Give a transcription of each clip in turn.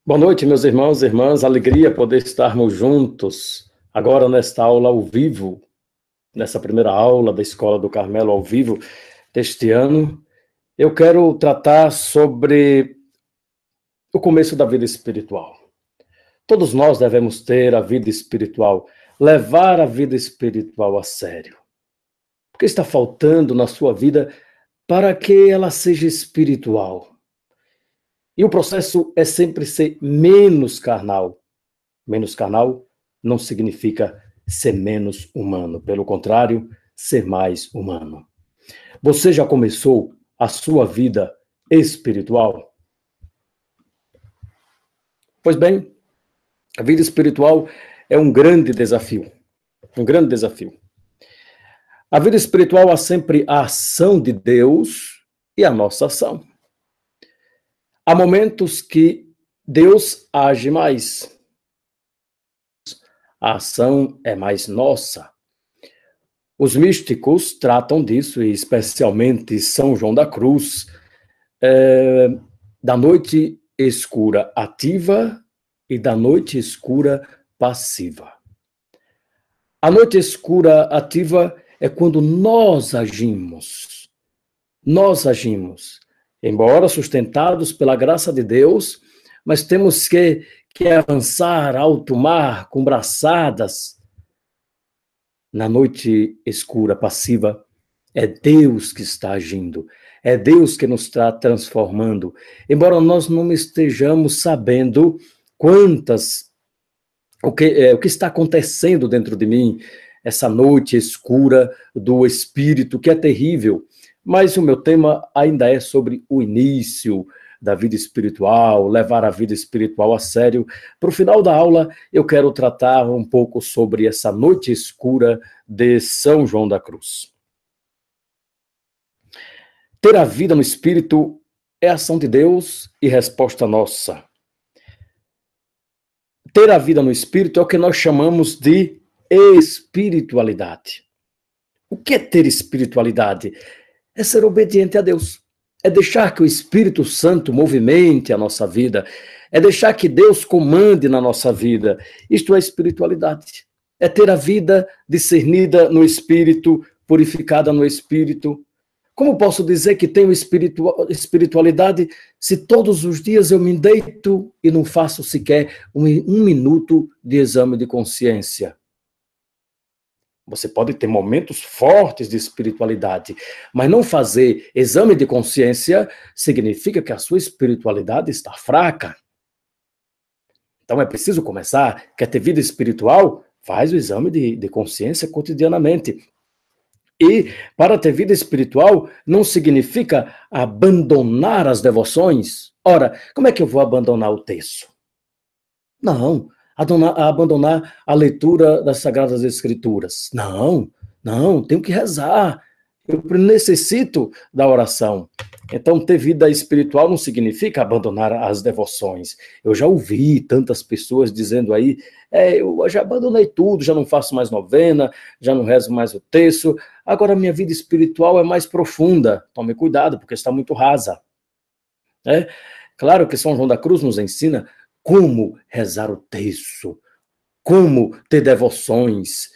Boa noite, meus irmãos e irmãs. Alegria poder estarmos juntos agora nesta aula ao vivo, nessa primeira aula da Escola do Carmelo ao vivo deste ano. Eu quero tratar sobre o começo da vida espiritual. Todos nós devemos ter a vida espiritual, levar a vida espiritual a sério. O que está faltando na sua vida para que ela seja espiritual? E o processo é sempre ser menos carnal. Menos carnal não significa ser menos humano. Pelo contrário, ser mais humano. Você já começou a sua vida espiritual? Pois bem, a vida espiritual é um grande desafio. Um grande desafio. A vida espiritual há sempre a ação de Deus e a nossa ação. Há momentos que Deus age mais. A ação é mais nossa. Os místicos tratam disso, e especialmente São João da Cruz, da noite escura ativa e da noite escura passiva. A noite escura ativa é quando nós agimos. Nós agimos, embora sustentados pela graça de Deus, mas temos que avançar alto mar com braçadas. Na noite escura passiva, é Deus que está agindo, é Deus que nos está transformando. Embora nós não estejamos sabendo o que está acontecendo dentro de mim, essa noite escura do espírito, que é terrível. Mas o meu tema ainda é sobre o início da vida espiritual, levar a vida espiritual a sério. Para o final da aula, eu quero tratar um pouco sobre essa noite escura de São João da Cruz. Ter a vida no Espírito é ação de Deus e resposta nossa. Ter a vida no Espírito é o que nós chamamos de espiritualidade. O que é ter espiritualidade? É ser obediente a Deus. É deixar que o Espírito Santo movimente a nossa vida. É deixar que Deus comande na nossa vida. Isto é espiritualidade. É ter a vida discernida no Espírito, purificada no Espírito. Como posso dizer que tenho espiritualidade se todos os dias eu me deito e não faço sequer um minuto de exame de consciência? Você pode ter momentos fortes de espiritualidade, mas não fazer exame de consciência significa que a sua espiritualidade está fraca. Então é preciso começar. Quer ter vida espiritual? Faz o exame de consciência cotidianamente. E para ter vida espiritual não significa abandonar as devoções. Ora, como é que eu vou abandonar o terço? Não. Abandonar a leitura das Sagradas Escrituras. Não, tenho que rezar. Eu necessito da oração. Então, ter vida espiritual não significa abandonar as devoções. Eu já ouvi tantas pessoas dizendo aí, eu já abandonei tudo, já não faço mais novena, já não rezo mais o terço, agora minha vida espiritual é mais profunda. Tome cuidado, porque está muito rasa. Claro que São João da Cruz nos ensina como rezar o terço, como ter devoções,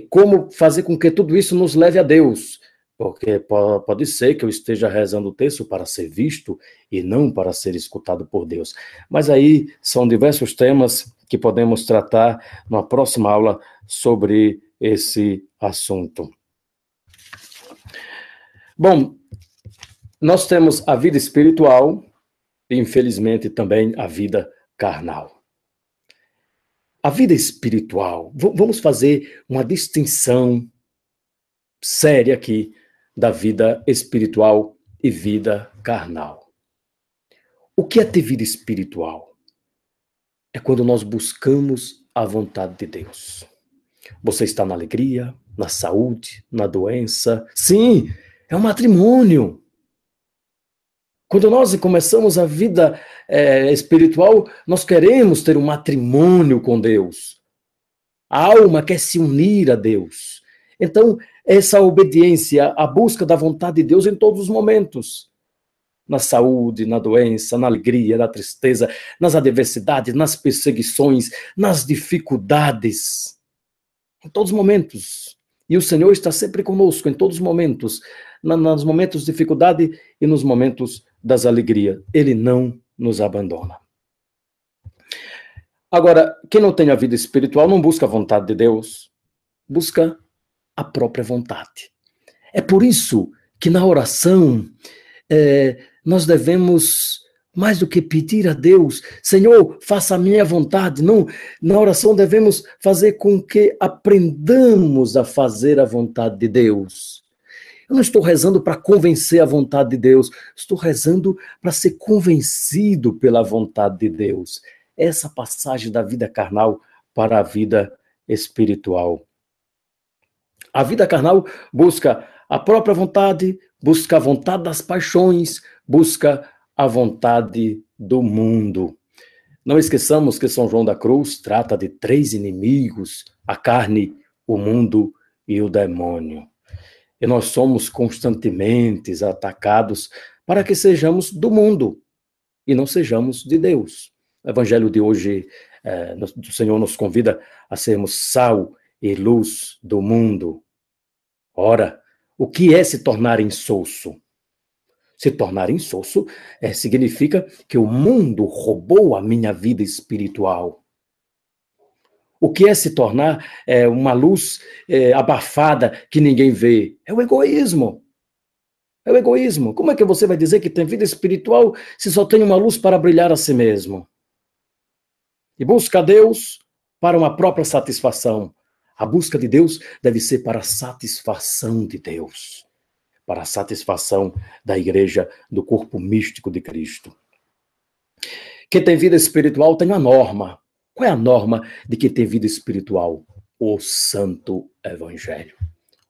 como fazer com que tudo isso nos leve a Deus. Porque pode ser que eu esteja rezando o terço para ser visto e não para ser escutado por Deus. Mas aí são diversos temas que podemos tratar na próxima aula sobre esse assunto. Bom, nós temos a vida espiritual e, infelizmente, também a vida carnal. A vida espiritual, vamos fazer uma distinção séria aqui da vida espiritual e vida carnal. O que é ter vida espiritual? É quando nós buscamos a vontade de Deus. Você está na alegria, na saúde, na doença. Sim, é um matrimônio. Quando nós começamos a vida espiritual, nós queremos ter um matrimônio com Deus. A alma quer se unir a Deus. Então, essa obediência, a busca da vontade de Deus em todos os momentos. na saúde, na doença, na alegria, na tristeza, nas adversidades, nas perseguições, nas dificuldades, em todos os momentos. E o Senhor está sempre conosco, em todos os momentos, nos momentos de dificuldade e nos momentos das alegrias. Ele não nos abandona. Agora, quem não tem a vida espiritual não busca a vontade de Deus, busca a própria vontade. É por isso que na oração nós devemos, mais do que pedir a Deus, Senhor, faça a minha vontade. Não, na oração devemos fazer com que aprendamos a fazer a vontade de Deus. Eu não estou rezando para convencer a vontade de Deus, estou rezando para ser convencido pela vontade de Deus. Essa passagem da vida carnal para a vida espiritual. A vida carnal busca a própria vontade, busca a vontade das paixões, busca a vontade do mundo. Não esqueçamos que São João da Cruz trata de 3 inimigos, a carne, o mundo e o demônio. E nós somos constantemente atacados para que sejamos do mundo e não sejamos de Deus. O evangelho de hoje, o Senhor nos convida a sermos sal e luz do mundo. Ora, o que é se tornar insosso? Se tornar insosso significa que o mundo roubou a minha vida espiritual. O que é se tornar uma luz abafada que ninguém vê? É o egoísmo. É o egoísmo. Como é que você vai dizer que tem vida espiritual se só tem uma luz para brilhar a si mesmo? E busca a Deus para uma própria satisfação. A busca de Deus deve ser para a satisfação de Deus, para a satisfação da igreja, do corpo místico de Cristo. Quem tem vida espiritual tem a norma. Qual é a norma de quem tem vida espiritual? O Santo Evangelho.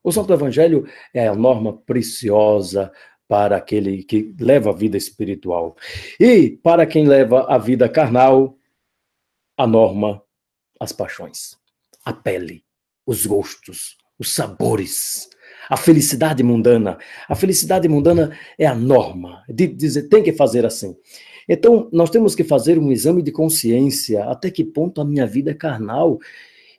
O Santo Evangelho é a norma preciosa para aquele que leva a vida espiritual. E para quem leva a vida carnal, a norma, as paixões, a pele, os gostos, os sabores, a felicidade mundana. A felicidade mundana é a norma, de dizer, tem que fazer assim. Então, nós temos que fazer um exame de consciência, até que ponto a minha vida é carnal,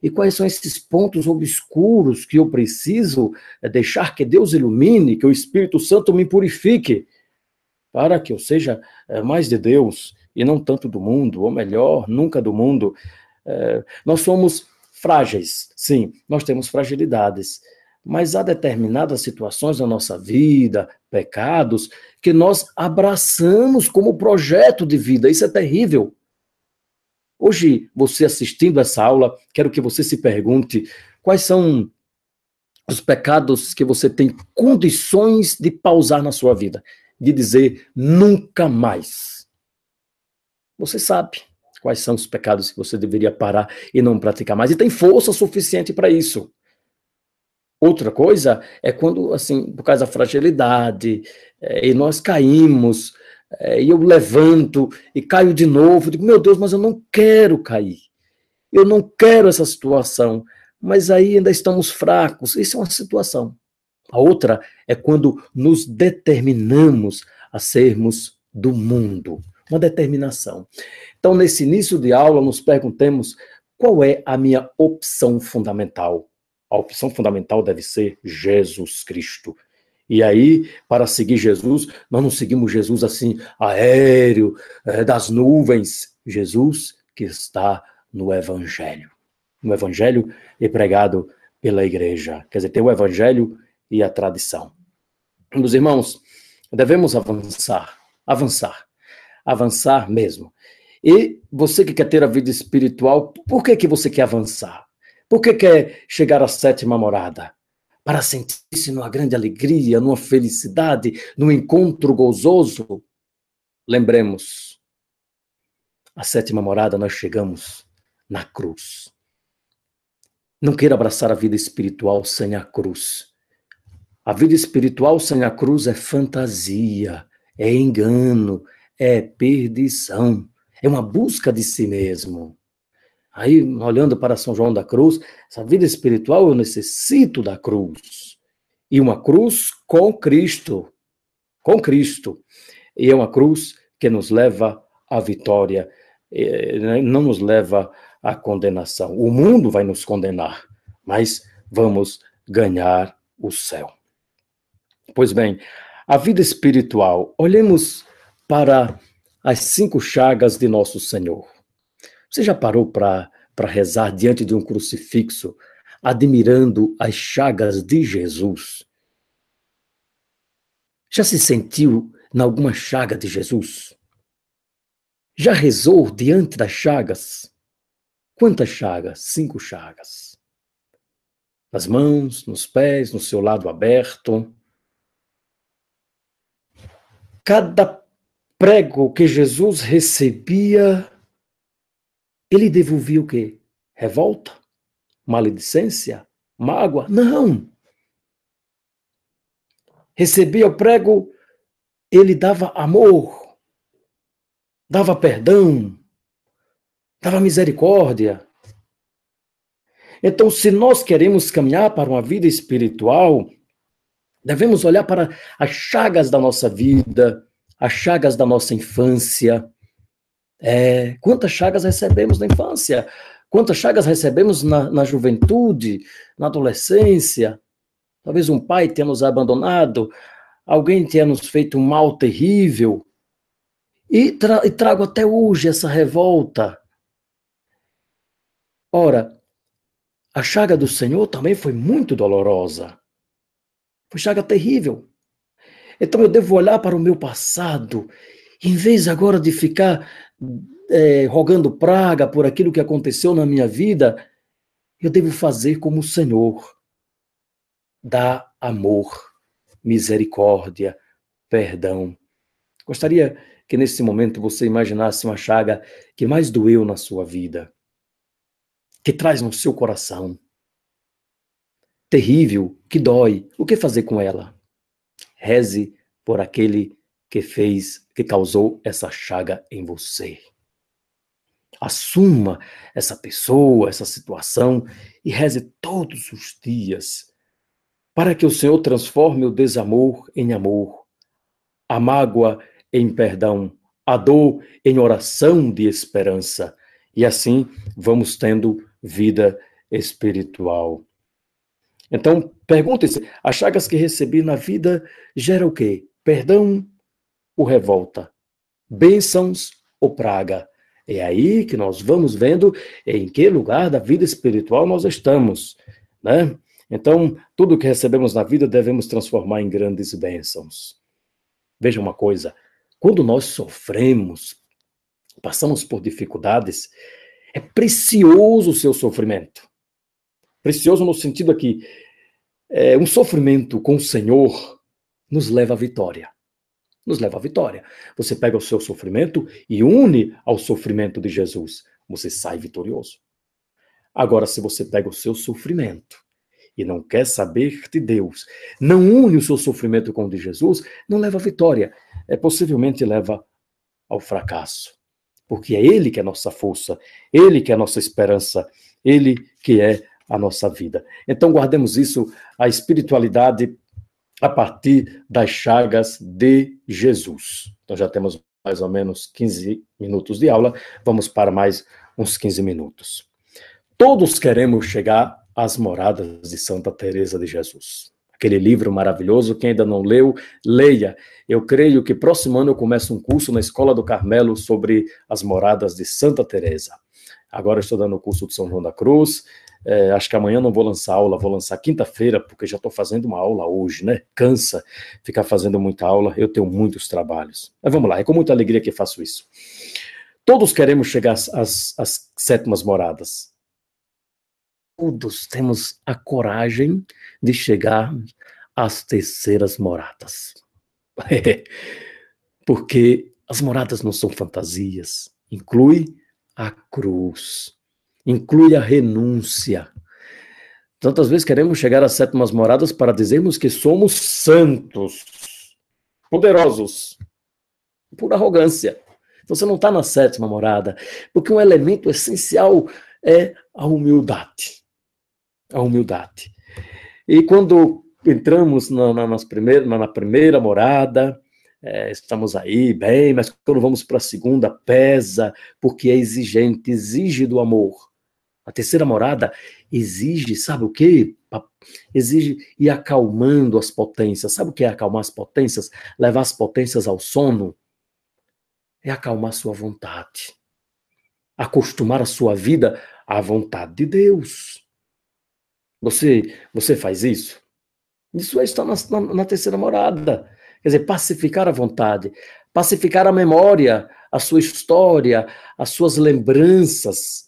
e quais são esses pontos obscuros que eu preciso deixar que Deus ilumine, que o Espírito Santo me purifique, para que eu seja mais de Deus, e não tanto do mundo, ou melhor, nunca do mundo. Nós somos frágeis, sim, nós temos fragilidades, mas há determinadas situações da nossa vida, pecados, que nós abraçamos como projeto de vida. Isso é terrível. Hoje, você assistindo essa aula, quero que você se pergunte quais são os pecados que você tem condições de pausar na sua vida, de dizer nunca mais. Você sabe quais são os pecados que você deveria parar e não praticar mais, e tem força suficiente para isso. Outra coisa é quando, assim, por causa da fragilidade, e nós caímos, e eu levanto e caio de novo, digo, meu Deus, mas eu não quero cair, eu não quero essa situação, mas aí ainda estamos fracos, isso é uma situação. A outra é quando nos determinamos a sermos do mundo, uma determinação. Então, nesse início de aula, nos perguntemos qual é a minha opção fundamental. A opção fundamental deve ser Jesus Cristo. E aí, para seguir Jesus, nós não seguimos Jesus assim, aéreo, das nuvens. Jesus que está no Evangelho. No Evangelho é pregado pela igreja. Quer dizer, tem o Evangelho e a tradição. Meus irmãos, devemos avançar mesmo. E você que quer ter a vida espiritual, por que você quer avançar? Por que quer chegar à 7ª morada? Para sentir-se numa grande alegria, numa felicidade, num encontro gozoso? Lembremos, à 7ª morada nós chegamos na cruz. Não queira abraçar a vida espiritual sem a cruz. A vida espiritual sem a cruz é fantasia, é engano, é perdição, é uma busca de si mesmo. Aí, olhando para São João da Cruz, essa vida espiritual eu necessito da cruz. E uma cruz com Cristo. Com Cristo. E é uma cruz que nos leva à vitória, não nos leva à condenação. O mundo vai nos condenar, mas vamos ganhar o céu. Pois bem, a vida espiritual, olhemos para as 5 chagas de nosso Senhor. Você já parou para rezar diante de um crucifixo, admirando as chagas de Jesus? Já se sentiu em alguma chaga de Jesus? Já rezou diante das chagas? Quantas chagas? 5 chagas. Nas mãos, nos pés, no seu lado aberto. Cada prego que Jesus recebia, ele devolvia o quê? Revolta? Maledicência? Mágoa? Não! Recebia o prego, ele dava amor, dava perdão, dava misericórdia. Então, se nós queremos caminhar para uma vida espiritual, devemos olhar para as chagas da nossa vida, as chagas da nossa infância. Quantas chagas recebemos na infância? Quantas chagas recebemos na juventude, na adolescência? Talvez um pai tenha nos abandonado, alguém tenha nos feito um mal terrível. E trago até hoje essa revolta. Ora, a chaga do Senhor também foi muito dolorosa. Foi chaga terrível. Então eu devo olhar para o meu passado, em vez agora de ficar rogando praga por aquilo que aconteceu na minha vida, eu devo fazer como o Senhor. Dar amor, misericórdia, perdão. Gostaria que nesse momento você imaginasse uma chaga que mais doeu na sua vida, que traz no seu coração. Terrível, que dói. O que fazer com ela? Reze por aquele que causou essa chaga em você. Assuma essa pessoa, essa situação e reze todos os dias para que o Senhor transforme o desamor em amor, a mágoa em perdão, a dor em oração de esperança. E assim vamos tendo vida espiritual. Então, pergunte-se, as chagas que recebi na vida geram o quê? Perdão ou revolta? Bênçãos ou praga? É aí que nós vamos vendo em que lugar da vida espiritual nós estamos, né? Então, tudo que recebemos na vida devemos transformar em grandes bênçãos. Veja uma coisa, quando nós sofremos, passamos por dificuldades, é precioso o seu sofrimento. Precioso no sentido aqui, um sofrimento com o Senhor nos leva à vitória. Nos leva à vitória. Você pega o seu sofrimento e une ao sofrimento de Jesus. Você sai vitorioso. Agora, se você pega o seu sofrimento e não quer saber de Deus, não une o seu sofrimento com o de Jesus, não leva à vitória. Possivelmente leva ao fracasso. Porque é Ele que é a nossa força, Ele que é a nossa esperança, Ele que é a nossa vida. Então guardemos isso, a espiritualidade a partir das chagas de Jesus. Então já temos mais ou menos 15 minutos de aula, vamos para mais uns 15 minutos. Todos queremos chegar às moradas de Santa Teresa de Jesus. Aquele livro maravilhoso, quem ainda não leu, leia. Eu creio que próximo ano eu começo um curso na Escola do Carmelo sobre as moradas de Santa Teresa. Agora eu estou dando o curso de São João da Cruz. Acho que amanhã não vou lançar aula, vou lançar quinta-feira, porque já estou fazendo uma aula hoje, né? Cansa ficar fazendo muita aula, eu tenho muitos trabalhos. Mas vamos lá, é com muita alegria que faço isso. Todos queremos chegar às 7ª moradas. Todos temos a coragem de chegar às 3ª moradas. Porque as moradas não são fantasias. Inclui a cruz. Inclui a renúncia. Tantas vezes queremos chegar às 7ª moradas para dizermos que somos santos, poderosos, por arrogância. Então você não está na 7ª morada, porque um elemento essencial é a humildade. A humildade. E quando entramos na primeira morada, estamos aí bem, mas quando vamos para a segunda, pesa, porque é exigente, exige do amor. A terceira morada exige, sabe o quê? Exige ir acalmando as potências. Sabe o que é acalmar as potências? Levar as potências ao sono? É acalmar a sua vontade. Acostumar a sua vida à vontade de Deus. Você faz isso? Isso é estar na terceira morada. Quer dizer, pacificar a vontade, pacificar a memória, a sua história, as suas lembranças.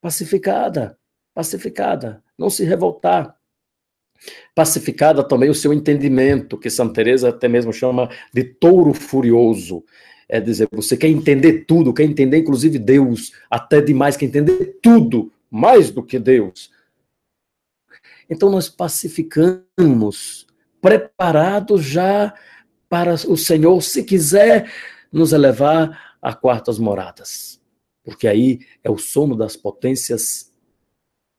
Pacificada, pacificada. Não se revoltar. Pacificada também o seu entendimento, que Santa Teresa até mesmo chama de touro furioso. É dizer, você quer entender tudo, quer entender inclusive Deus, até demais, quer entender tudo, mais do que Deus. Então nós pacificamos, preparados já para o Senhor, se quiser nos elevar a quartas moradas. Porque aí é o sono das potências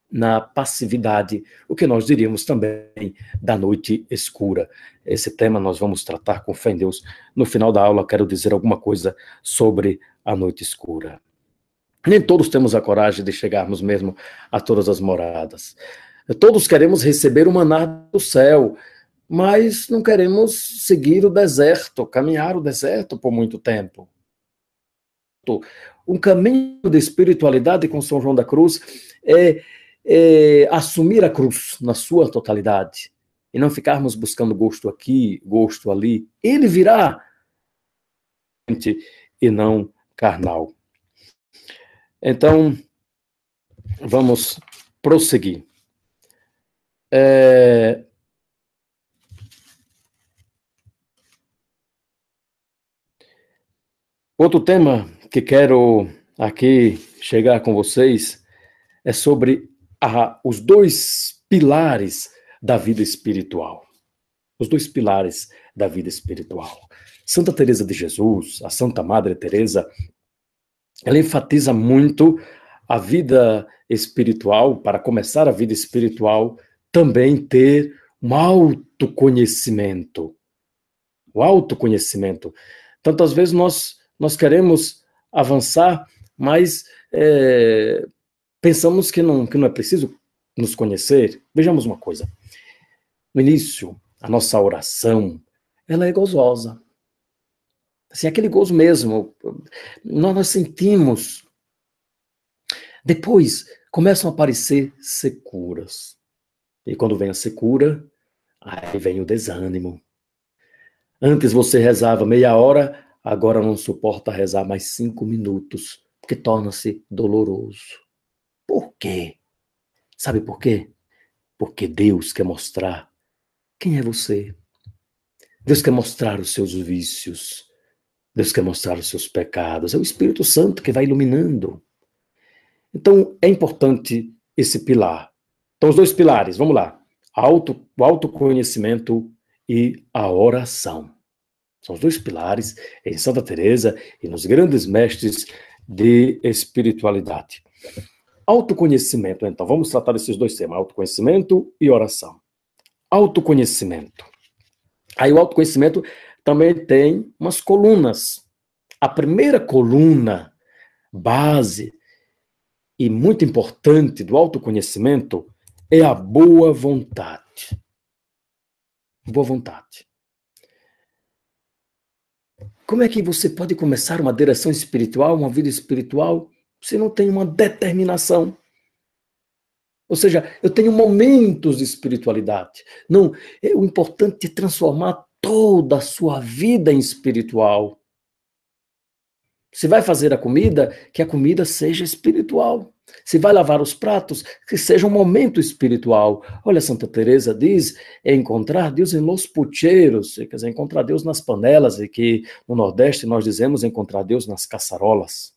na passividade, o que nós diríamos também da noite escura. Esse tema nós vamos tratar com fé em Deus. No final da aula quero dizer alguma coisa sobre a noite escura. Nem todos temos a coragem de chegarmos mesmo a todas as moradas. Todos queremos receber o maná do céu, mas não queremos seguir o deserto, caminhar o deserto por muito tempo. Um caminho de espiritualidade com São João da Cruz é assumir a cruz na sua totalidade e não ficarmos buscando gosto aqui, gosto ali. Ele virá e não carnal. Então, vamos prosseguir. Outro tema que quero aqui chegar com vocês é sobre os dois pilares da vida espiritual. Os dois pilares da vida espiritual. Santa Teresa de Jesus, a Santa Madre Teresa, ela enfatiza muito a vida espiritual, para começar a vida espiritual, também ter um autoconhecimento. O autoconhecimento. Tantas vezes nós queremos avançar, mas pensamos que não é preciso nos conhecer. Vejamos uma coisa. No início, a nossa oração, ela é gozosa. Assim, aquele gozo mesmo. Nós sentimos. Depois, começam a aparecer securas. E quando vem a secura, aí vem o desânimo. Antes você rezava meia hora, agora não suporta rezar mais 5 minutos, porque torna-se doloroso. Por quê? Sabe por quê? Porque Deus quer mostrar quem é você. Deus quer mostrar os seus vícios. Deus quer mostrar os seus pecados. É o Espírito Santo que vai iluminando. Então, é importante esse pilar. Então, os dois pilares, vamos lá. O autoconhecimento e a oração. São os dois pilares em Santa Teresa e nos grandes mestres de espiritualidade. Autoconhecimento, então, vamos tratar desses dois temas, autoconhecimento e oração. Autoconhecimento. Aí o autoconhecimento também tem umas colunas. A primeira coluna, base e muito importante do autoconhecimento é a boa vontade. Boa vontade. Como é que você pode começar uma direção espiritual, uma vida espiritual, se não tem uma determinação? Ou seja, eu tenho momentos de espiritualidade. Não, o importante é transformar toda a sua vida em espiritual. Se vai fazer a comida, que a comida seja espiritual. Se vai lavar os pratos, que seja um momento espiritual. Olha, Santa Teresa diz, é encontrar Deus em los pucheiros, quer dizer, encontrar Deus nas panelas, e que no Nordeste nós dizemos encontrar Deus nas caçarolas.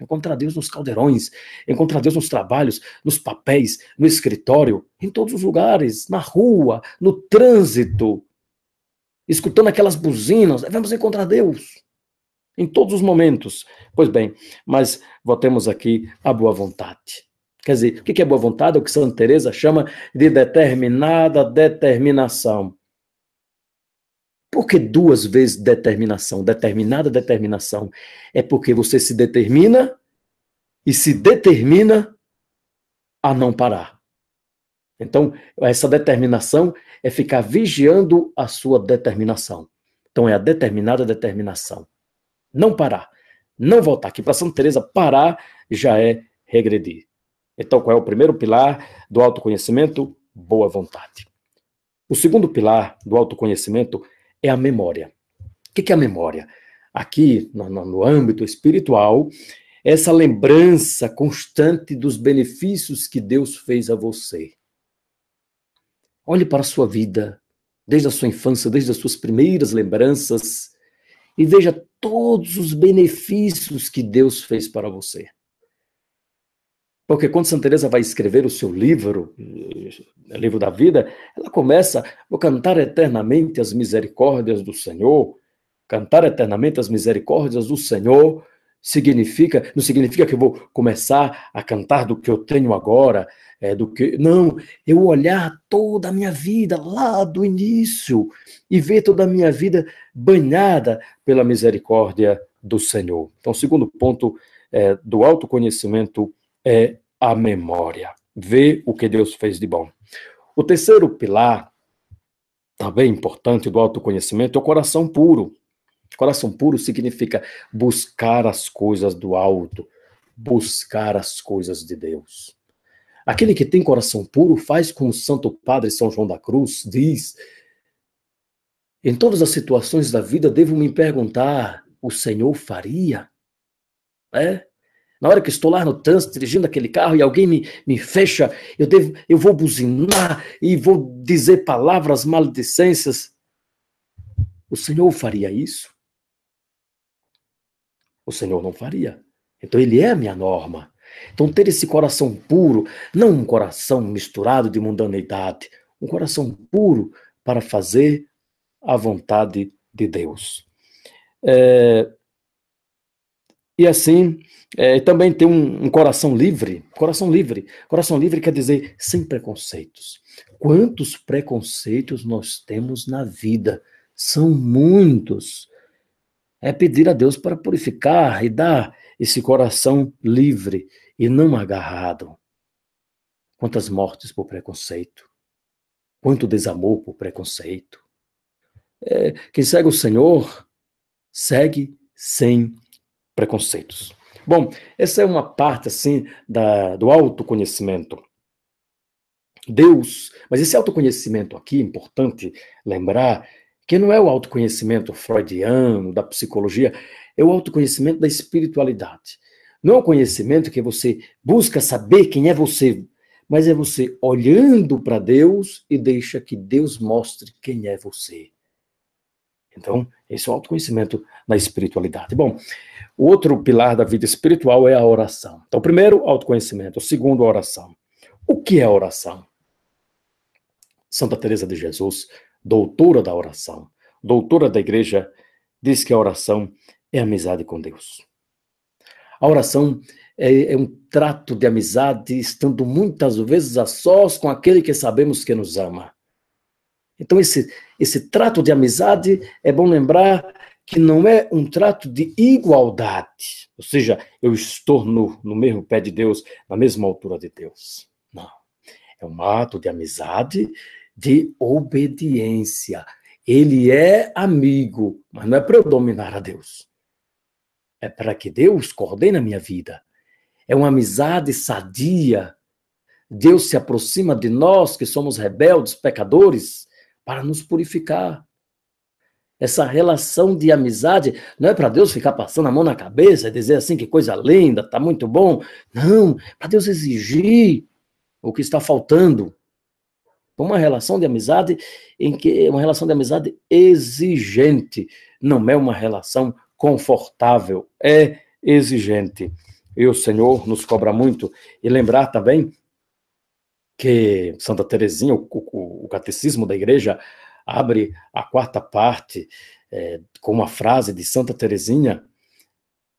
Encontrar Deus nos caldeirões, encontrar Deus nos trabalhos, nos papéis, no escritório, em todos os lugares, na rua, no trânsito, escutando aquelas buzinas, devemos encontrar Deus em todos os momentos. Pois bem, mas voltemos aqui à boa vontade. Quer dizer, o que é boa vontade? É o que Santa Teresa chama de determinada determinação. Por que duas vezes determinação? Determinada determinação. É porque você se determina e se determina a não parar. Então, essa determinação é ficar vigiando a sua determinação. Então, é a determinada determinação. Não parar. Não voltar. Aqui para Santa Teresa, parar já é regredir. Então, qual é o primeiro pilar do autoconhecimento? Boa vontade. O segundo pilar do autoconhecimento é a memória. O que é a memória? Aqui, no âmbito espiritual, essa lembrança constante dos benefícios que Deus fez a você. Olhe para a sua vida, desde a sua infância, desde as suas primeiras lembranças, e veja todos os benefícios que Deus fez para você. Porque quando Santa Teresa vai escrever o seu livro, o livro da vida, ela começa: vou cantar eternamente as misericórdias do Senhor. Cantar eternamente as misericórdias do Senhor não significa que eu vou começar a cantar do que eu tenho agora, não, eu olhar toda a minha vida lá do início e ver toda a minha vida banhada pela misericórdia do Senhor. Então, o segundo ponto do autoconhecimento é a memória, ver o que Deus fez de bom. O terceiro pilar, também importante do autoconhecimento, é o coração puro. Coração puro significa buscar as coisas do alto, buscar as coisas de Deus. Aquele que tem coração puro faz como o Santo Padre São João da Cruz diz: em todas as situações da vida devo me perguntar, o Senhor faria? Na hora que estou lá no trânsito, dirigindo aquele carro e alguém me fecha, eu vou buzinar e vou dizer palavras maledicências. O Senhor faria isso? O Senhor não faria. Então ele é a minha norma. Então ter esse coração puro, não um coração misturado de mundaneidade, um coração puro para fazer a vontade de Deus. E assim, também ter um coração livre. Coração livre. Coração livre quer dizer sem preconceitos. Quantos preconceitos nós temos na vida? São muitos. É pedir a Deus para purificar e dar esse coração livre e não agarrado. Quantas mortes por preconceito. Quanto desamor por preconceito. Quem segue o Senhor, segue sem preconceitos. Bom, essa é uma parte assim do autoconhecimento. Deus, mas esse autoconhecimento aqui, é importante lembrar, que não é o autoconhecimento freudiano, da psicologia, é o autoconhecimento da espiritualidade. Não é o conhecimento que você busca saber quem é você, mas é você olhando para Deus e deixa que Deus mostre quem é você. Então, esse é o autoconhecimento na espiritualidade. Bom, o outro pilar da vida espiritual é a oração. Então, primeiro, autoconhecimento. O segundo, a oração. O que é a oração? Santa Teresa de Jesus, doutora da oração, doutora da igreja, diz que a oração é amizade com Deus. A oração é um trato de amizade, estando muitas vezes a sós com aquele que sabemos que nos ama. Então, esse trato de amizade, é bom lembrar que não é um trato de igualdade, ou seja, eu estou no mesmo pé de Deus, na mesma altura de Deus. Não. É um ato de amizade, de obediência. Ele é amigo, mas não é para eu dominar a Deus. É para que Deus coordene a minha vida. É uma amizade sadia. Deus se aproxima de nós, que somos rebeldes, pecadores, para nos purificar. Essa relação de amizade não é para Deus ficar passando a mão na cabeça e dizer assim, que coisa linda, está muito bom. Não, para Deus exigir o que está faltando. Uma relação de amizade uma relação de amizade exigente, não é uma relação confortável, é exigente. E o Senhor nos cobra muito. E lembrar também que Santa Teresinha, o catecismo da igreja, abre a quarta parte com uma frase de Santa Teresinha: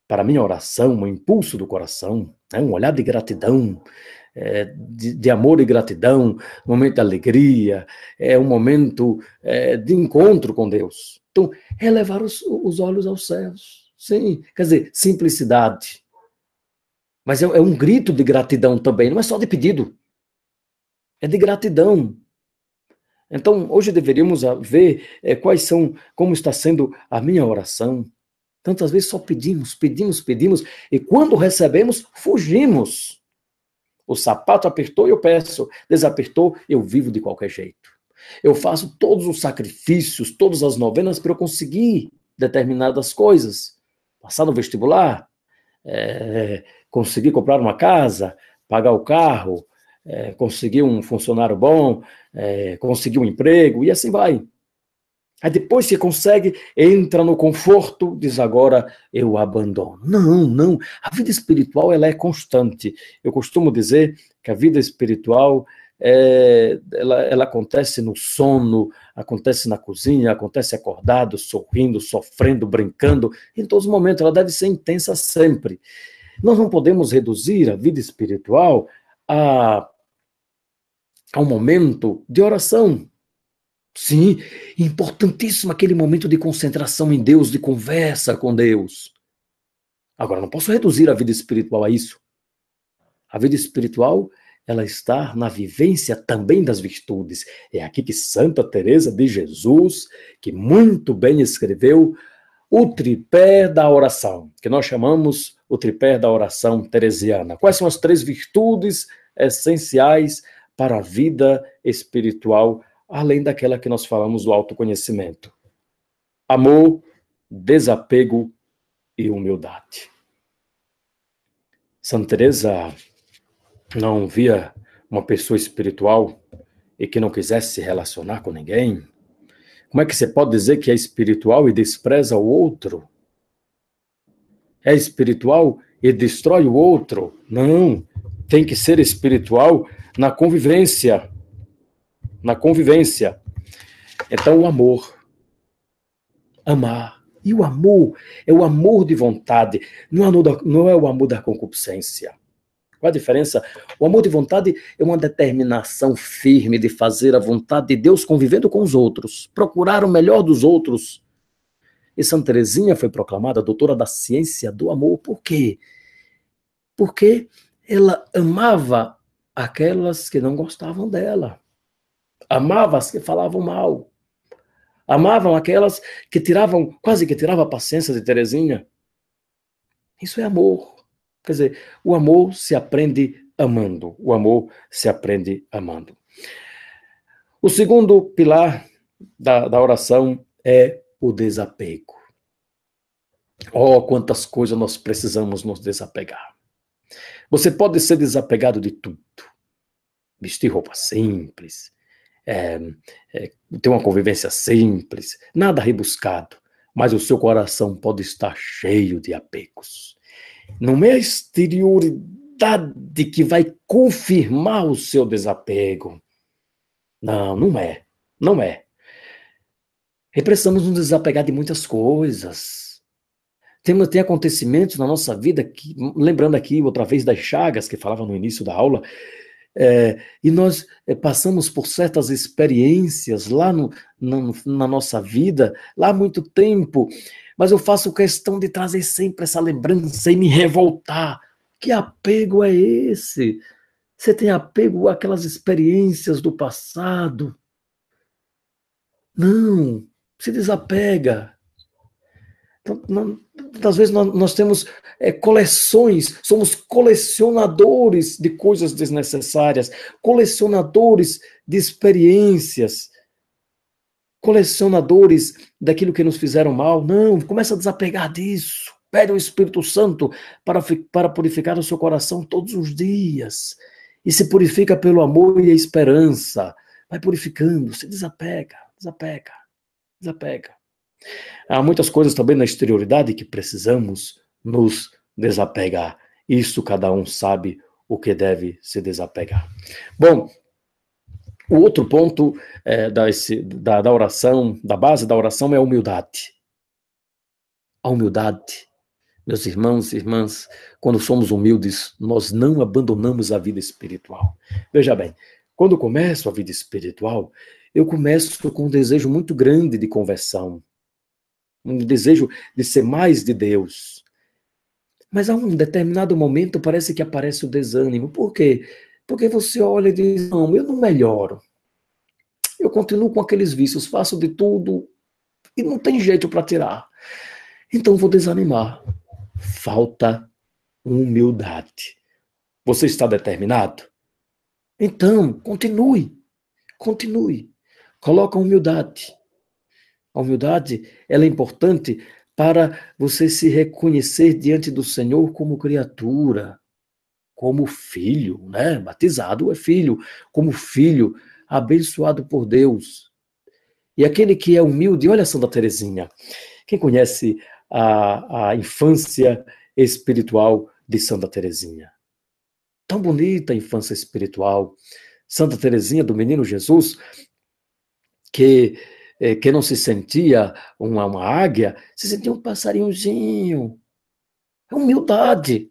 para mim a oração, um impulso do coração, um olhar de gratidão, de amor e gratidão, um momento de alegria, um momento de encontro com Deus. Então, elevar os olhos aos céus. Sim, quer dizer, simplicidade. Mas é um grito de gratidão também, não é só de pedido. É de gratidão. Então, hoje deveríamos ver como está sendo a minha oração. Tantas vezes só pedimos, pedimos, pedimos, e quando recebemos, fugimos. O sapato apertou e eu peço, desapertou, eu vivo de qualquer jeito. Eu faço todos os sacrifícios, todas as novenas para eu conseguir determinadas coisas. Passar no vestibular, conseguir comprar uma casa, pagar o carro, conseguir um funcionário bom, conseguir um emprego, e assim vai. Aí depois que consegue, entra no conforto, diz agora eu abandono. Não, não. A vida espiritual ela é constante. Eu costumo dizer que a vida espiritual ela acontece no sono, acontece na cozinha, acontece acordado, sorrindo, sofrendo, brincando. Em todos os momentos, ela deve ser intensa sempre. Nós não podemos reduzir a vida espiritual a um momento de oração. Sim, importantíssimo aquele momento de concentração em Deus, de conversa com Deus. Agora, não posso reduzir a vida espiritual a isso. A vida espiritual, ela está na vivência também das virtudes. É aqui que Santa Teresa de Jesus, que muito bem escreveu o tripé da oração, que nós chamamos o tripé da oração teresiana. Quais são as 3 virtudes essenciais para a vida espiritual, além daquela que nós falamos do autoconhecimento? Amor, desapego e humildade. Santa Teresa não via uma pessoa espiritual e que não quisesse se relacionar com ninguém. Como é que você pode dizer que é espiritual e despreza o outro? É espiritual e destrói o outro? Não, tem que ser espiritual na convivência. Na convivência. Então, o amor. Amar. E o amor é o amor de vontade, não é o amor da concupiscência. Qual a diferença? O amor de vontade é uma determinação firme de fazer a vontade de Deus convivendo com os outros, procurar o melhor dos outros. E Santa Teresinha foi proclamada doutora da ciência do amor. Por quê? Porque ela amava aquelas que não gostavam dela. Amava as que falavam mal. Amavam aquelas que quase que tiravam a paciência de Teresinha. Isso é amor. Quer dizer, o amor se aprende amando. O amor se aprende amando. O segundo pilar da oração é o desapego. Oh, quantas coisas nós precisamos nos desapegar. Você pode ser desapegado de tudo. Vestir roupa simples, ter uma convivência simples, nada rebuscado, mas o seu coração pode estar cheio de apegos. Não é a exterioridade que vai confirmar o seu desapego. Não, não é. Não é. E precisamos nos desapegar de muitas coisas. Tem acontecimentos na nossa vida, que, lembrando aqui outra vez das chagas que falava no início da aula, e nós passamos por certas experiências lá na nossa vida, lá há muito tempo, mas eu faço questão de trazer sempre essa lembrança e me revoltar. Que apego é esse? Você tem apego àquelas experiências do passado? Não, se desapega. Muitas vezes nós temos coleções, somos colecionadores de coisas desnecessárias, colecionadores de experiências, colecionadores daquilo que nos fizeram mal. Não, começa a desapegar disso. Pede ao Espírito Santo para purificar o seu coração todos os dias. E se purifica pelo amor e a esperança. Vai purificando, se desapega, desapega, desapega. Há muitas coisas também na exterioridade que precisamos nos desapegar. Isso cada um sabe o que deve se desapegar. Bom, o outro ponto da oração, da base da oração, é a humildade. A humildade. Meus irmãos e irmãs, quando somos humildes, nós não abandonamos a vida espiritual. Veja bem, quando começo a vida espiritual, eu começo com um desejo muito grande de conversão. um desejo de ser mais de Deus. Mas a um determinado momento parece que aparece o desânimo. Por quê? Porque você olha e diz, não, eu não melhoro. Eu continuo com aqueles vícios, faço de tudo e não tem jeito para tirar. Então vou desanimar. Falta humildade. Você está determinado? Então, continue. Continue. Coloca a humildade. A humildade, ela é importante para você se reconhecer diante do Senhor como criatura, como filho, né? Batizado é filho, como filho, abençoado por Deus. E aquele que é humilde, olha Santa Teresinha, quem conhece a infância espiritual de Santa Teresinha? Tão bonita a infância espiritual. Santa Teresinha do Menino Jesus, que não se sentia uma águia, se sentia um passarinhozinho. É humildade.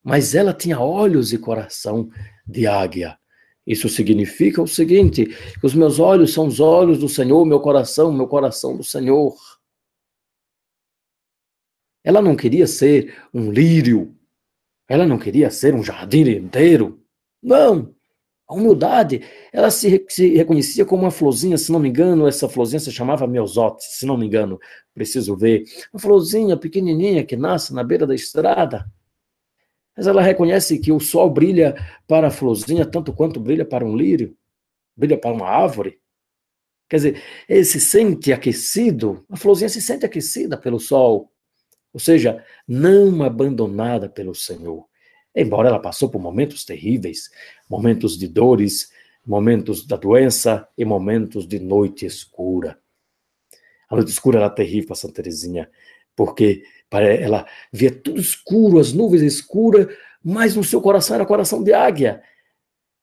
Mas ela tinha olhos e coração de águia. Isso significa o seguinte, que os meus olhos são os olhos do Senhor, meu coração do Senhor. Ela não queria ser um lírio, ela não queria ser um jardim inteiro. Não, a humildade, ela se reconhecia como uma florzinha, se não me engano, essa florzinha se chamava Meusote, se não me engano, preciso ver. Uma florzinha pequenininha que nasce na beira da estrada. Mas ela reconhece que o sol brilha para a florzinha tanto quanto brilha para um lírio, brilha para uma árvore. Quer dizer, ele se sente aquecido, a florzinha se sente aquecida pelo sol. Ou seja, não abandonada pelo Senhor. Embora ela passou por momentos terríveis, momentos de dores, momentos da doença e momentos de noite escura. A noite escura era terrível para Santa Teresinha, porque ela via tudo escuro, as nuvens escuras, mas no seu coração era coração de águia.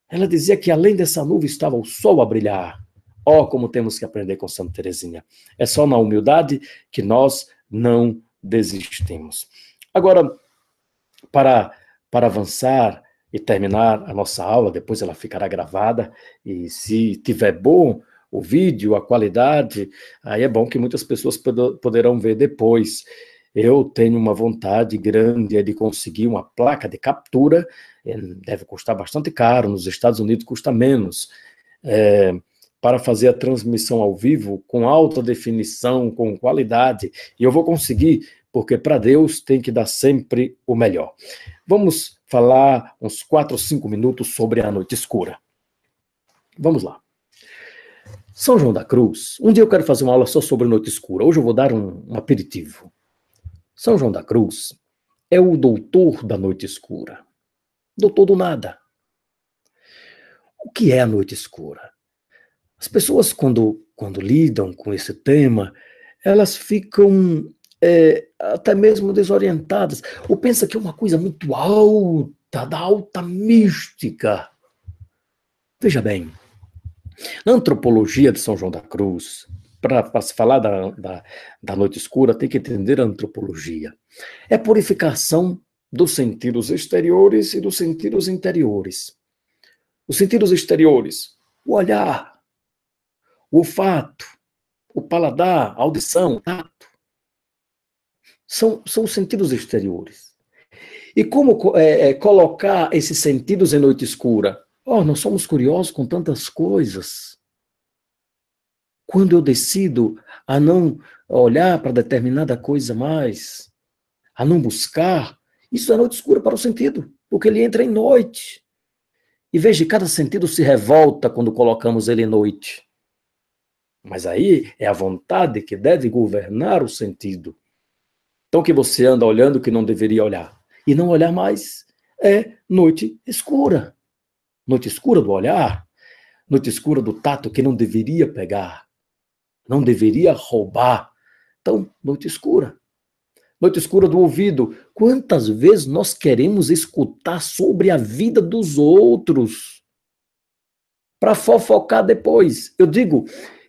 Ela dizia que além dessa nuvem estava o sol a brilhar. Ó, como temos que aprender com Santa Teresinha. É só na humildade que nós não desistimos. Agora, para avançar e terminar a nossa aula, depois ela ficará gravada, e se tiver bom o vídeo, a qualidade, aí é bom que muitas pessoas poderão ver depois. Eu tenho uma vontade grande de conseguir uma placa de captura, deve custar bastante caro, nos Estados Unidos custa menos, para fazer a transmissão ao vivo com alta definição, com qualidade, e eu vou conseguir, porque para Deus tem que dar sempre o melhor. Vamos falar uns 4 ou 5 minutos sobre a noite escura. Vamos lá. São João da Cruz, um dia eu quero fazer uma aula só sobre noite escura, hoje eu vou dar um aperitivo. São João da Cruz é o doutor da noite escura, doutor do nada. O que é a noite escura? As pessoas, quando lidam com esse tema, elas ficam até mesmo desorientadas, ou pensam que é uma coisa muito alta, da alta mística. Veja bem, na antropologia de São João da Cruz, para se falar da noite escura, tem que entender a antropologia. É purificação dos sentidos exteriores e dos sentidos interiores. Os sentidos exteriores, o olhar, o olfato, o paladar, a audição, o tato, são os sentidos exteriores. E como colocar esses sentidos em noite escura? Nós somos curiosos com tantas coisas. Quando eu decido a não olhar para determinada coisa mais, a não buscar, isso é noite escura para o sentido, porque ele entra em noite. E veja, cada sentido se revolta quando colocamos ele em noite. Mas aí é a vontade que deve governar o sentido. Então que você anda olhando que não deveria olhar. E não olhar mais é noite escura. Noite escura do olhar, noite escura do tato que não deveria pegar, não deveria roubar. Então, noite escura. Noite escura do ouvido. Quantas vezes nós queremos escutar sobre a vida dos outros para fofocar depois? Eu digo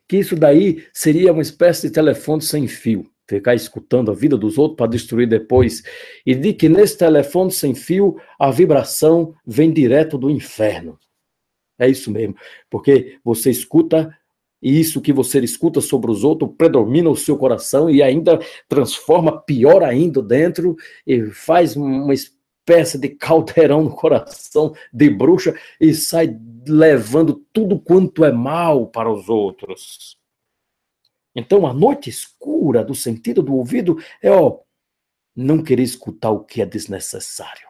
que isso daí seria uma espécie de telefone sem fio. Ficar escutando a vida dos outros para destruir depois. E de que nesse telefone sem fio, a vibração vem direto do inferno. É isso mesmo. Porque você escuta e isso que você escuta sobre os outros predomina o seu coração e ainda transforma pior ainda dentro e faz uma espécie de caldeirão no coração de bruxa e sai levando tudo quanto é mal para os outros. Então, a noite escura do sentido do ouvido é, não querer escutar o que é desnecessário.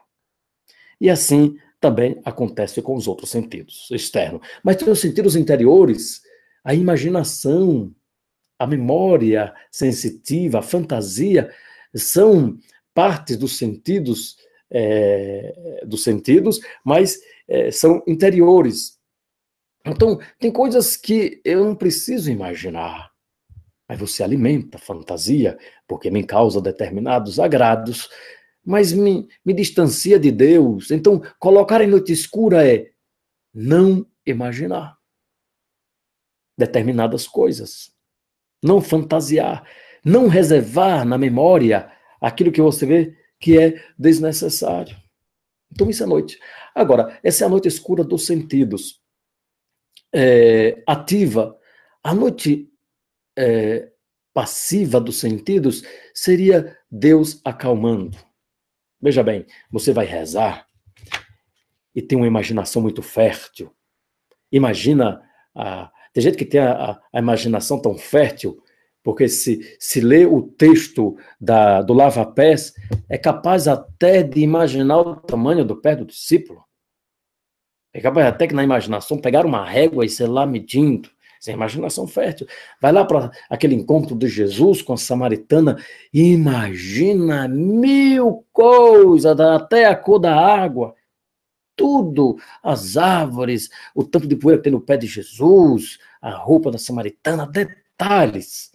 E assim também acontece com os outros sentidos externos. Mas tem os sentidos interiores, a imaginação, a memória sensitiva, a fantasia, são partes dos sentidos, mas são interiores. Então, tem coisas que eu não preciso imaginar, mas você alimenta a fantasia, porque me causa determinados agrados, mas me distancia de Deus. Então, colocar em noite escura é não imaginar determinadas coisas, não fantasiar, não reservar na memória aquilo que você vê que é desnecessário. Então, isso é noite. Agora, essa é a noite escura dos sentidos. Ativa. A noite passiva dos sentidos seria Deus acalmando. Veja bem, você vai rezar e tem uma imaginação muito fértil. Imagina, tem gente que tem a imaginação tão fértil, porque se lê o texto do lava-pés, é capaz até de imaginar o tamanho do pé do discípulo. É capaz até que na imaginação pegar uma régua e sei lá medindo. Essa é imaginação fértil. Vai lá para aquele encontro de Jesus com a samaritana e imagina 1000 coisas, até a cor da água. Tudo, as árvores, o tanto de poeira que tem no pé de Jesus, a roupa da samaritana, detalhes.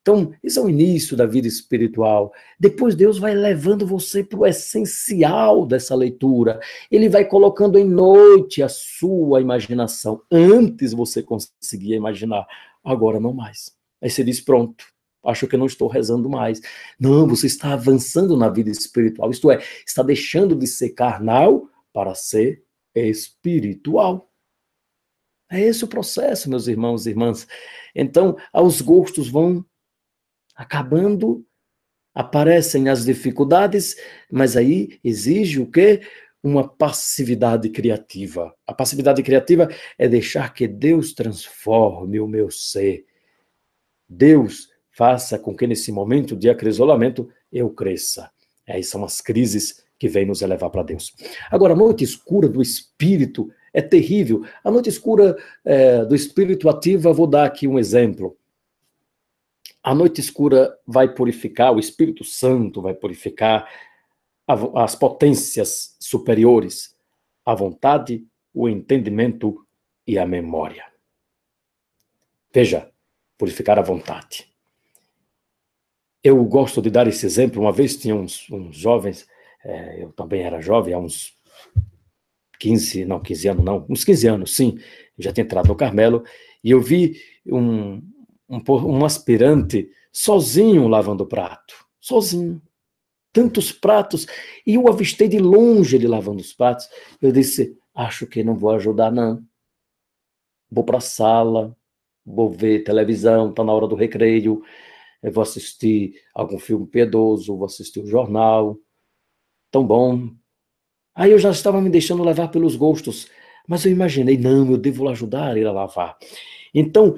Então, isso é o início da vida espiritual. Depois Deus vai levando você para o essencial dessa leitura. Ele vai colocando em noite a sua imaginação. Antes você conseguia imaginar, agora não mais. Aí você diz, pronto, acho que eu não estou rezando mais. Não, você está avançando na vida espiritual. Isto é, está deixando de ser carnal para ser espiritual. É esse o processo, meus irmãos e irmãs. Então, os gostos vão acabando, aparecem as dificuldades, mas aí exige o quê? Uma passividade criativa. A passividade criativa é deixar que Deus transforme o meu ser. Deus faça com que nesse momento de acrisolamento eu cresça. Aí são as crises que vêm nos elevar para Deus. Agora, a noite escura do espírito é terrível. A noite escura do espírito ativa, vou dar aqui um exemplo. A noite escura vai purificar, o Espírito Santo vai purificar as potências superiores, a vontade, o entendimento e a memória. Veja, purificar a vontade. Eu gosto de dar esse exemplo. Uma vez tinha uns jovens, eu também era jovem, há uns 15 anos não, uns 15 anos, sim, eu já tinha entrado no Carmelo, e eu vi um aspirante sozinho lavando prato, sozinho, tantos pratos, e eu avistei de longe ele lavando os pratos. Eu disse, acho que não vou ajudar não, vou para a sala, vou ver televisão, está na hora do recreio, eu vou assistir algum filme piedoso, vou assistir o jornal, tão bom. Aí eu já estava me deixando levar pelos gostos, mas eu imaginei, não, eu devo ajudar ele a lavar. Então,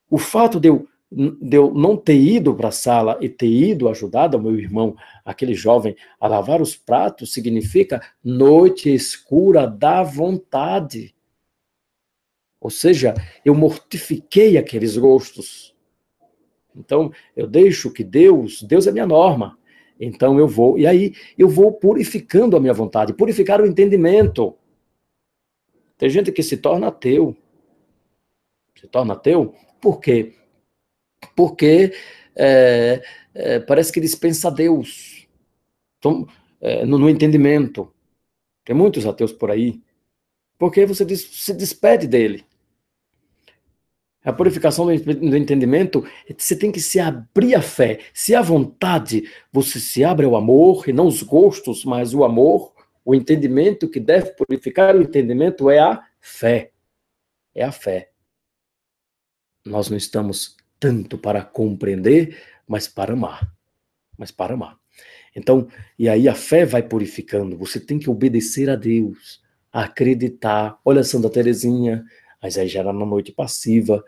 o fato de eu não ter ido para a sala e ter ido ajudado ao meu irmão, aquele jovem, a lavar os pratos, significa noite escura da vontade. Ou seja, eu mortifiquei aqueles gostos. Então, eu deixo que Deus é minha norma. Então eu vou, e aí eu vou purificando a minha vontade, purificar o entendimento. Tem gente que se torna ateu. Se torna ateu? Por quê? Porque parece que dispensa Deus. Então, no entendimento. Tem muitos ateus por aí. Porque você se despede dele. A purificação do entendimento, você tem que se abrir à fé. Se à vontade, você se abre ao amor, e não os gostos, mas o amor, o entendimento que deve purificar o entendimento é a fé. É a fé. nós não estamos tanto para compreender, mas para amar. Mas para amar. Então, e aí a fé vai purificando. Você tem que obedecer a Deus, acreditar. Olha Santa Teresinha, mas aí já era na noite passiva,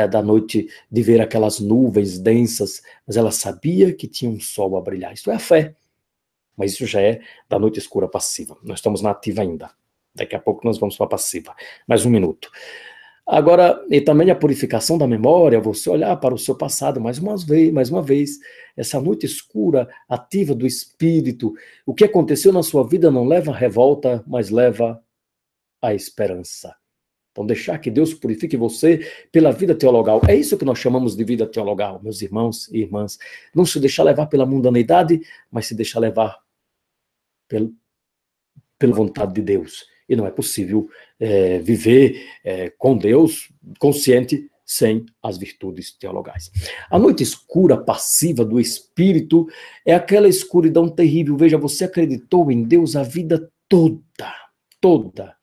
da noite de ver aquelas nuvens densas, mas ela sabia que tinha um sol a brilhar. Isso é a fé. Mas isso já é da noite escura passiva. Nós estamos na ativa ainda. Daqui a pouco nós vamos para a passiva. Mais um minuto. Agora, e também a purificação da memória, você olhar para o seu passado mais uma vez, essa noite escura, ativa do espírito, o que aconteceu na sua vida não leva a revolta, mas leva a esperança. Então, deixar que Deus purifique você pela vida teologal. É isso que nós chamamos de vida teologal, meus irmãos e irmãs. Não se deixar levar pela mundaneidade, mas se deixar levar pela vontade de Deus. E não é possível viver com Deus consciente sem as virtudes teologais. A noite escura, passiva do espírito é aquela escuridão terrível. Veja, você acreditou em Deus a vida toda.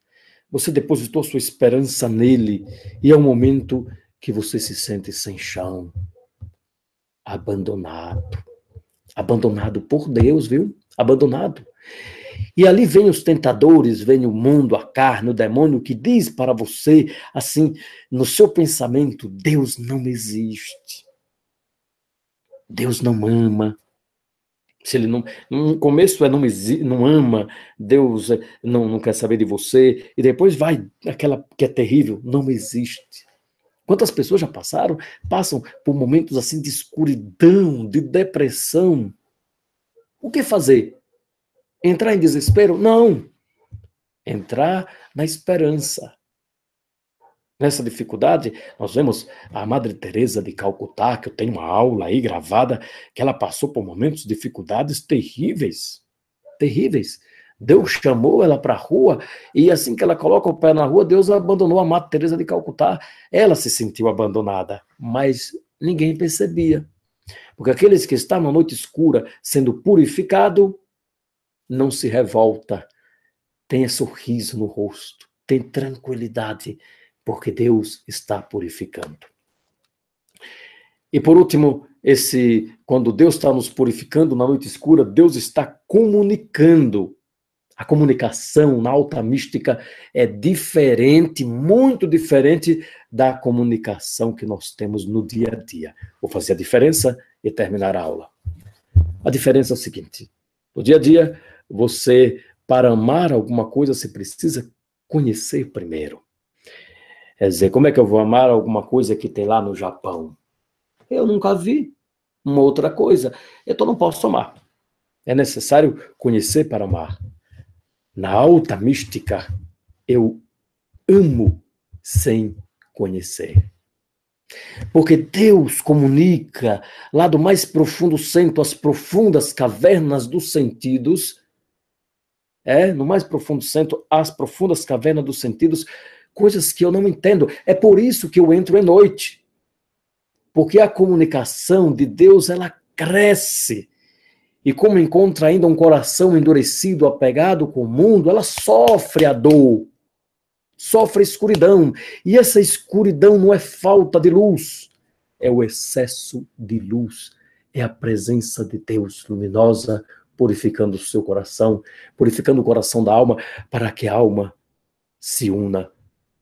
Você depositou sua esperança nele e é um momento que você se sente sem chão, abandonado por Deus, viu? Abandonado. E ali vem os tentadores, vem o mundo, a carne, o demônio, que diz para você, assim, no seu pensamento, Deus não existe. Deus não ama. Se ele não, no começo não ama, Deus não quer saber de você, e depois vai aquela que é terrível, não existe. Quantas pessoas já passam por momentos assim de escuridão, de depressão? O que fazer? Entrar em desespero? Não. Entrar na esperança. Nessa dificuldade, nós vemos a Madre Teresa de Calcutá, que eu tenho uma aula aí gravada, que ela passou por momentos de dificuldades terríveis. Deus chamou ela para a rua, e assim que ela coloca o pé na rua, Deus abandonou a Madre Teresa de Calcutá. Ela se sentiu abandonada, mas ninguém percebia. Porque aqueles que estão na noite escura, sendo purificado, não se revolta, tenha sorriso no rosto, tem tranquilidade, porque Deus está purificando. E por último, quando Deus está nos purificando na noite escura, Deus está comunicando. A comunicação na alta mística é diferente, muito diferente da comunicação que nós temos no dia a dia. Vou fazer a diferença e terminar a aula. A diferença é o seguinte: no dia a dia, você, para amar alguma coisa, você precisa conhecer primeiro. Quer dizer, como é que eu vou amar alguma coisa que tem lá no Japão? Eu nunca vi uma outra coisa, então não posso amar. É necessário conhecer para amar. Na alta mística, eu amo sem conhecer. Porque Deus comunica lá do mais profundo centro, as profundas cavernas dos sentidos, no mais profundo centro, as profundas cavernas dos sentidos, coisas que eu não entendo. É por isso que eu entro à noite. Porque a comunicação de Deus, ela cresce. E como encontra ainda um coração endurecido, apegado com o mundo, ela sofre a dor, sofre a escuridão. E essa escuridão não é falta de luz, é o excesso de luz. É a presença de Deus luminosa, purificando o seu coração, purificando o coração da alma, para que a alma se una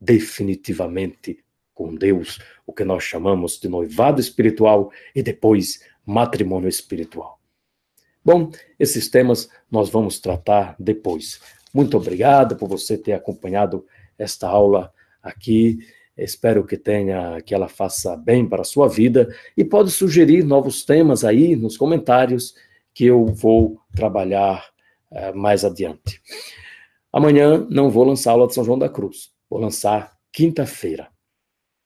definitivamente com Deus, o que nós chamamos de noivado espiritual e depois matrimônio espiritual. Bom, esses temas nós vamos tratar depois. Muito obrigado por você ter acompanhado esta aula aqui. Espero que ela faça bem para a sua vida e pode sugerir novos temas aí nos comentários que eu vou trabalhar mais adiante. Amanhã não vou lançar a aula de São João da Cruz. Vou lançar quinta-feira.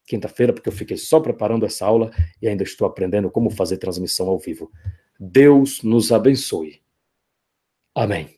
Quinta-feira, porque eu fiquei só preparando essa aula e ainda estou aprendendo como fazer transmissão ao vivo. Deus nos abençoe. Amém.